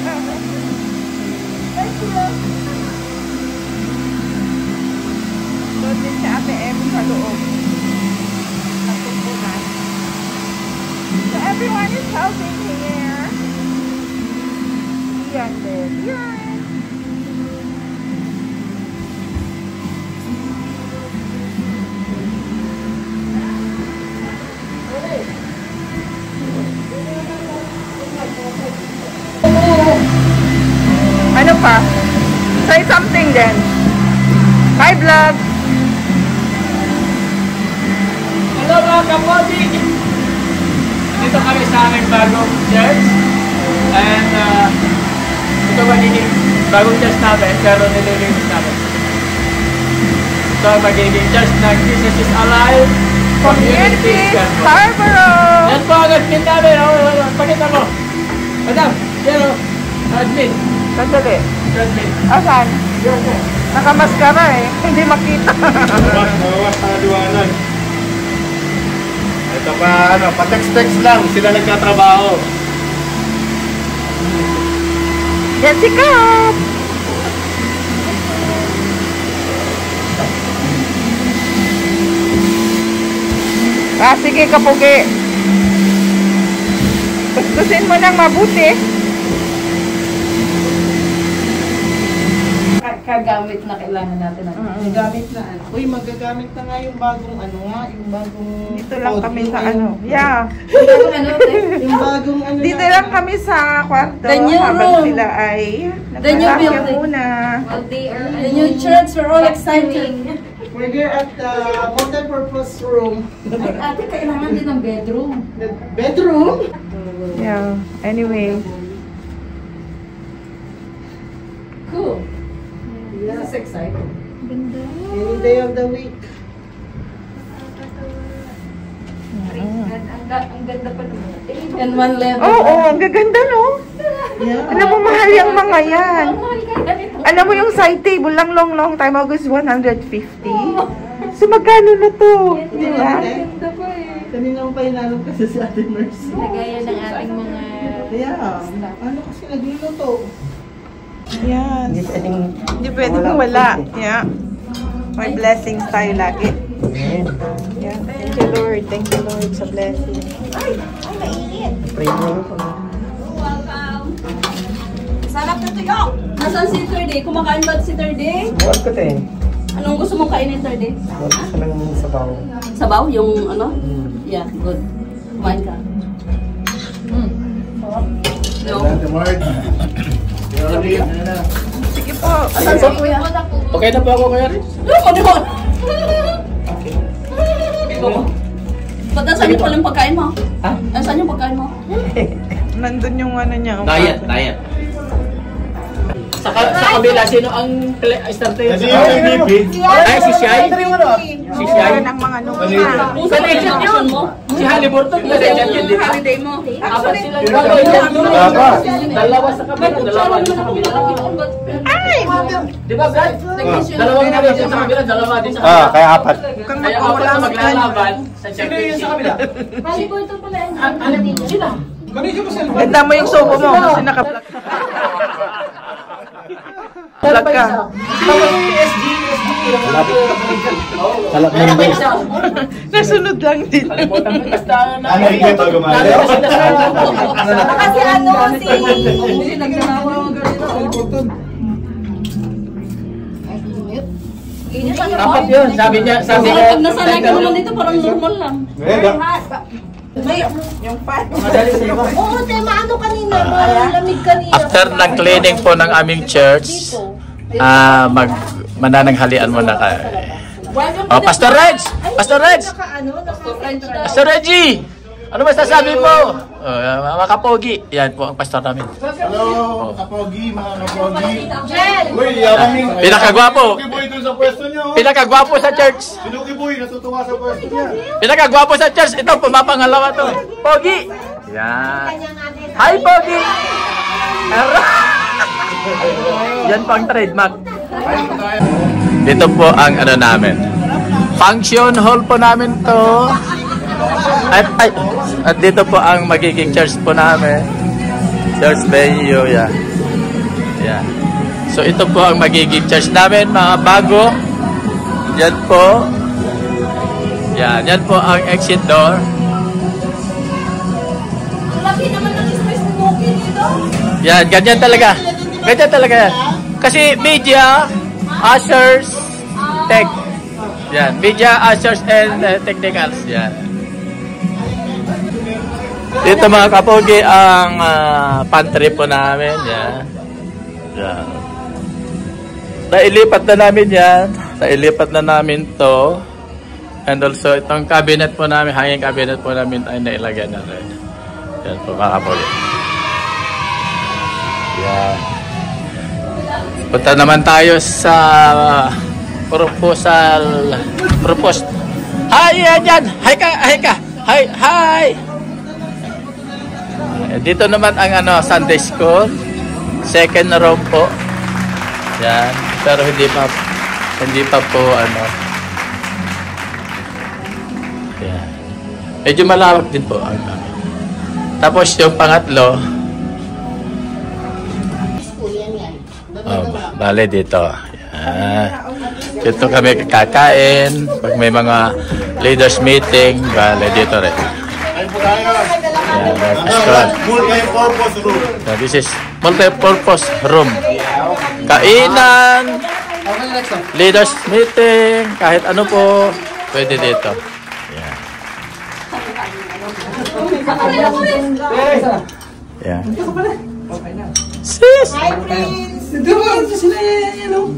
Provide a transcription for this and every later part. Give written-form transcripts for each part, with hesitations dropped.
Thank you. Doon din si Ate Em sa loob. Natumpunan. So everyone is helping here. Yan din. Yan. Ano pa? Say something then. Bye vlog. Hello mga kapodi! Dito kami sa aming bagong church. And ito magiging bagong church namin, pero nililinis namin. Ito magiging church na Jesus is Alive Community Scarborough. Yan po ang admin namin. Pakita mo. Madam, yan o. Admin. Sandali. Admin. Asan? Nakamaskara eh. Hindi makita. Mawas sa liwanag. Ito pa, pa-text-text lang. Sila nagkatrabaho. Yan si Kap. Sige kapugi. Gustusin mo nang mabuti. Kagamit na kailangan natin. Gagamit na ano. Uy, magagamit na nga yung bagong ano nga, yung bagong... Dito lang kami sa ano. Yeah. Yung bagong ano. Dito lang kami sa kwarto. The new habang room. sila ay The new building. muna. The new church, we're all excited. We're here at the multi-purpose room. Ay, ate, kailangan din ng bedroom. The bedroom? Yeah. Anyway. Cool. This is exciting. Any day of the week. Ang ganda pa naman. And one level. Oo, ang gaganda no? Yeah. Alam mo, mahal yung mga yan. Alam mo yung side table lang long time ago is 150. So magkano na to? Di ba? Ganda pa eh. Kanina pa inalok kasi si Ate Mercy. Lagayan ng ating mga... Yeah. Ano kasi nagluluto? Yes. Hindi pwedeng wala. Yeah. May blessings tayo lagi. Yeah. Thank you Lord. Thank you Lord sa blessing. Ay, mainit. Sarap na tuyo! Nasaan si Thirday? Kumakain ba si Thirday? Buwan ko te. Anong gusto mong kainin, Thirday? Buwan ko sa lang sabaw. Sabaw? Yung ano? Yeah, good. Kumain ka. No? Sige po. Asan si Kuya? Okay na po ako kaya rin? Ano mo? Ba't nasaan yung palang pagkain mo? Ha? Nasaan yung pagkain mo? Nandun yung ano niya. Diet. Sa kabila, sino ang starter? Kasi yung MVP. Ay, si Shai? Si Shai? Yan ang mga nunga. Sa legend mo? Si Halliburton. Yung holiday mo? Apat sila. Dalawa sa kabila. Dalawa sa kabila. Ay! Di ba, Brad? Dalawang legend sa kabila. Dalawa din sa kabila. Ah, kaya apat. Kaya apat na maglalaban sa championship. Sino yung sa kabila? Halliburton pala yun. Sila. Ganda mo yung sobo mo kasi naka-vlog. Vlog ka. Talak na rin. Nasunod lang din. Kalimutan mo. Basta na. Ano yung ito gumali? Kasi ano si... Hindi nagsanawa mo ganito. Apat yun. Sabi niya. Pag nasanay ka naman dito, parang normal lang. Yung pan. Oo, tema ano kanina, malamig kanina. After ng cleaning po ng aming church, manananghalian muna kayo. Oh, Pastor Reg! Pastor Reg! Pastor Reggie! Ano masasabi mo? Mga kapogi. Yan po ang pastor namin. Hello, kapogi, mga kapogi. Uy, yabang Pinakagwapo. Kiboy dun sa pwesto niyo. Pinakagwapo sa church. Sino Kiboy, natutuwa sa pwesto niya. Pinakagwapo sa church. Ito, pumapangalawa to. Pogi! Yan. Hi, Pogi! Yan po ang trademark. Dito po ang ano namin. Function hall po namin to. At dito po ang magiging church po namin. Church venue, yeah. Yan. So ito po ang magiging church namin, mga bago. Yan po. Yan po ang exit door. Laki naman ng space smoking dito. Yan, ganyan talaga. Ganyan talaga yan. Kasi media, ushers, tech. Yan, media, ushers, and technicals. Yan. Dito mga kapogi ang pantry po namin. Yan. Yan. Nailipat na namin yan. Nailipat na namin to. And also itong cabinet po namin, hanging cabinet po namin ay nailagay na rin. Yan po mga kapogi. Yan. Punta naman tayo sa proposed. Hi, yan. Hi ka. Hi. Dito naman ang Sunday school. Second room po. Yan. Pero hindi pa po Yan. Medyo malawak din po ang Tapos yung pangatlo. Bale dito. Yan. Dito kami kakain. Pag may mga leaders meeting, bale dito rin. Multi-purpose room. This is multi-purpose room. Kainan, leaders meeting, kahit ano po, pwede dito. Yan. Yan. Sis!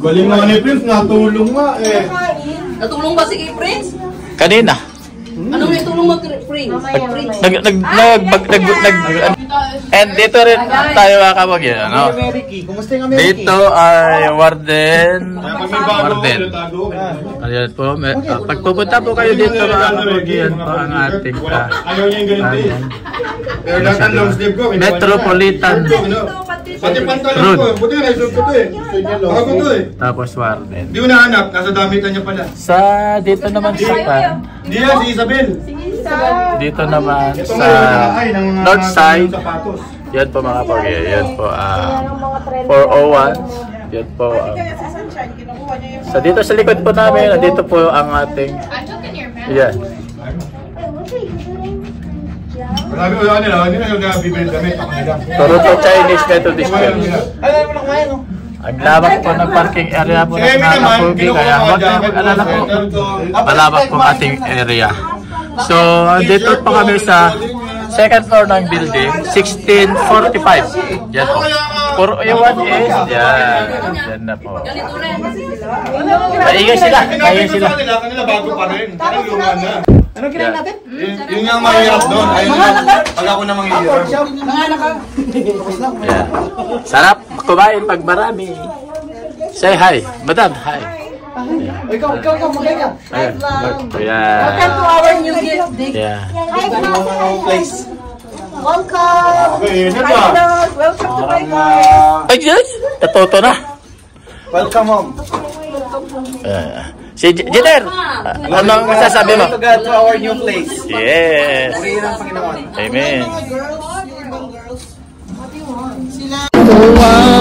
Galing nga ni Prince, natulong nga eh. Natulong ba si Prince? Kanina. Ano may tulong mo, Prince? And dito rin tayo mga kabagi. Dito ay warden. Ayan po. Pag pupunta po kayo dito mga kabagi, yan po ang ating Metropolitan Pati pantalon ko, buti na isuot ko to eh. Bago to eh. Tapos warden. Di ko nahanap, nasa damitan niya pala. Sa dito naman sa Di yan, si Isabel. dito naman sa north side. Yan po mga kabagi. Yan po 401. Yan po. So dito sa likod po namin, dito po ang ating yan. Marami ko nila, hindi na yung nabibili kami. Toronto Chinese Methodist Church. Ang lawak po ng parking area po ng mga kapugi, kaya huwag kayo mag-alala po. Malawak po ating area. So, dito po kami sa second floor ng building, 1645. Yan po. 401 is, yan. Yan na po. Maingay sila. Maingay sila. Kanila bago pa rin. Parang luma na. Ano kailangan natin? Yun yung mahirap doon. Ayun pag ako na manghihirap. Yeah. Sarap kumain pag marami. Say hi. Madam, hi. Ikaw, magay ka. Yeah. Welcome to our new gift. Yeah. Place. Welcome. Okay, yun Hi, ba? Lord. Welcome to my life. Ay, yes. Natuto na. Welcome home. Si Jenner, anong masasabi mo? To God to our new place. Yes. Purihin ang Panginoon. Amen. Wow.